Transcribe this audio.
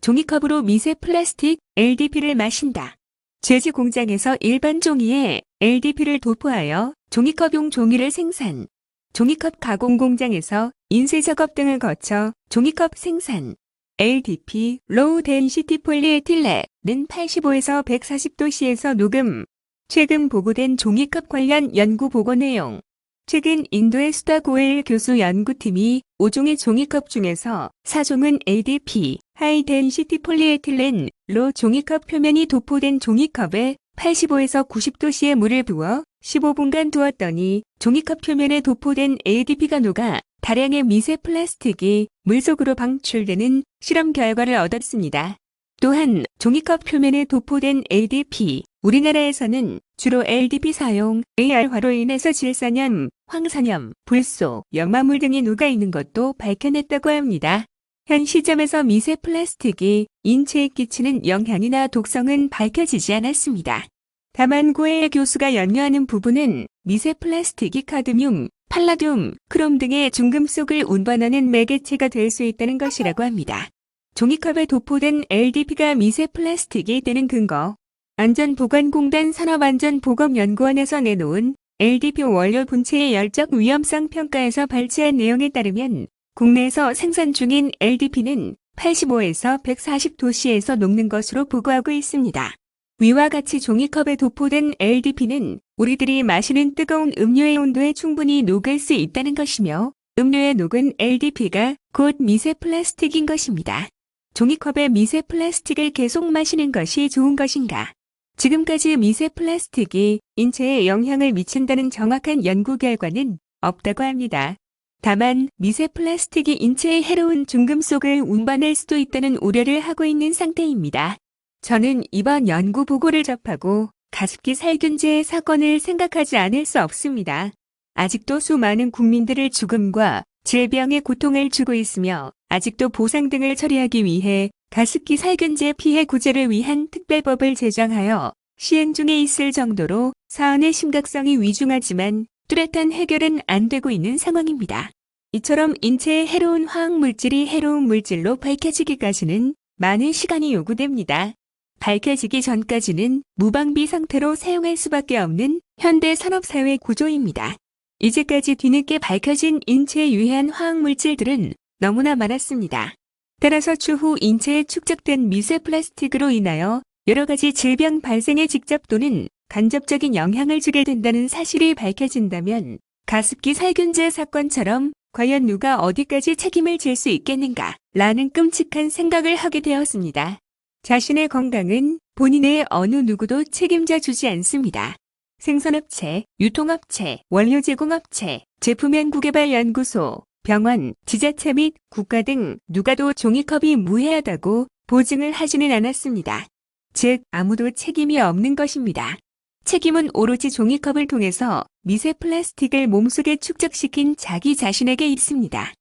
종이컵으로 미세 플라스틱 LDP를 마신다. 제지 공장에서 일반 종이에 LDP를 도포하여 종이컵용 종이를 생산. 종이컵 가공 공장에서 인쇄 작업 등을 거쳐 종이컵 생산. LDP, 로우 덴시티 폴리에틸렌은 85에서 140도씨에서 녹음. 최근 보고된 종이컵 관련 연구 보고 내용. 최근 인도의 수다 고엘 교수 연구팀이 5종의 종이컵 중에서 4종은 LDP, 하이 덴시티 폴리에틸렌로 종이컵 표면이 도포된 종이컵에 85에서 90도씨의 물을 부어 15분간 두었더니 종이컵 표면에 도포된 LDP가 녹아 다량의 미세 플라스틱이 물속으로 방출되는 실험 결과를 얻었습니다. 또한 종이컵 표면에 도포된 LDP, 우리나라에서는 주로 LDP 사용, AR화로 인해서 질산염, 황산염, 불소, 염화물 등이 녹아있는 것도 밝혀냈다고 합니다. 현 시점에서 미세 플라스틱이 인체에 끼치는 영향이나 독성은 밝혀지지 않았습니다. 다만 고엘 교수가 염려하는 부분은 미세 플라스틱이 카드뮴, 팔라듐, 크롬 등의 중금속을 운반하는 매개체가 될 수 있다는 것이라고 합니다. 종이컵에 도포된 LDP가 미세 플라스틱이 되는 근거. 안전보건공단 산업안전보건연구원에서 내놓은 LDP 원료 분체의 열적 위험성 평가에서 발췌한 내용에 따르면 국내에서 생산 중인 LDP는 85에서 140도씨에서 녹는 것으로 보고하고 있습니다. 위와 같이 종이컵에 도포된 LDP는 우리들이 마시는 뜨거운 음료의 온도에 충분히 녹을 수 있다는 것이며 음료에 녹은 LDP가 곧 미세 플라스틱인 것입니다. 종이컵에 미세 플라스틱을 계속 마시는 것이 좋은 것인가? 지금까지 미세 플라스틱이 인체에 영향을 미친다는 정확한 연구 결과는 없다고 합니다. 다만 미세 플라스틱이 인체에 해로운 중금속을 운반할 수도 있다는 우려를 하고 있는 상태입니다. 저는 이번 연구 보고를 접하고 가습기 살균제 사건을 생각하지 않을 수 없습니다. 아직도 수많은 국민들을 죽음과 질병의 고통을 주고 있으며 아직도 보상 등을 처리하기 위해 가습기 살균제 피해 구제를 위한 특별법을 제정하여 시행 중에 있을 정도로 사안의 심각성이 위중하지만 뚜렷한 해결은 안 되고 있는 상황입니다. 이처럼 인체에 해로운 화학물질이 해로운 물질로 밝혀지기까지는 많은 시간이 요구됩니다. 밝혀지기 전까지는 무방비 상태로 사용할 수밖에 없는 현대 산업사회 구조입니다. 이제까지 뒤늦게 밝혀진 인체에 유해한 화학물질들은 너무나 많았습니다. 따라서 추후 인체에 축적된 미세 플라스틱으로 인하여 여러 가지 질병 발생에 직접 또는 간접적인 영향을 주게 된다는 사실이 밝혀진다면 가습기 살균제 사건처럼 과연 누가 어디까지 책임을 질 수 있겠는가 라는 끔찍한 생각을 하게 되었습니다. 자신의 건강은 본인의 어느 누구도 책임져 주지 않습니다. 생산업체, 유통업체, 원료 제공업체, 제품연구개발연구소, 병원, 지자체 및 국가 등 누가도 종이컵이 무해하다고 보증을 하지는 않았습니다. 즉, 아무도 책임이 없는 것입니다. 책임은 오로지 종이컵을 통해서 미세 플라스틱을 몸속에 축적시킨 자기 자신에게 있습니다.